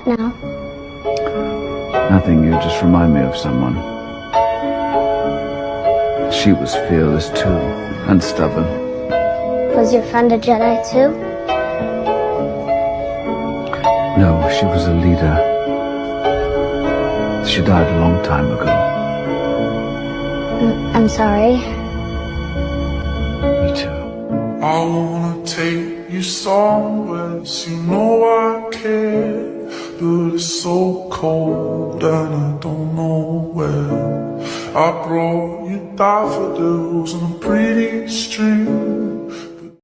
What now? Nothing, you just remind me of someone. She was fearless too, and stubborn. Was your friend a Jedi too? No, she was a leader. She died a long time ago. I'm sorry. Me too. I wanna take you somewhere, you know I care, but it's so cold and I don't know where. I brought you daffodils on a pretty string.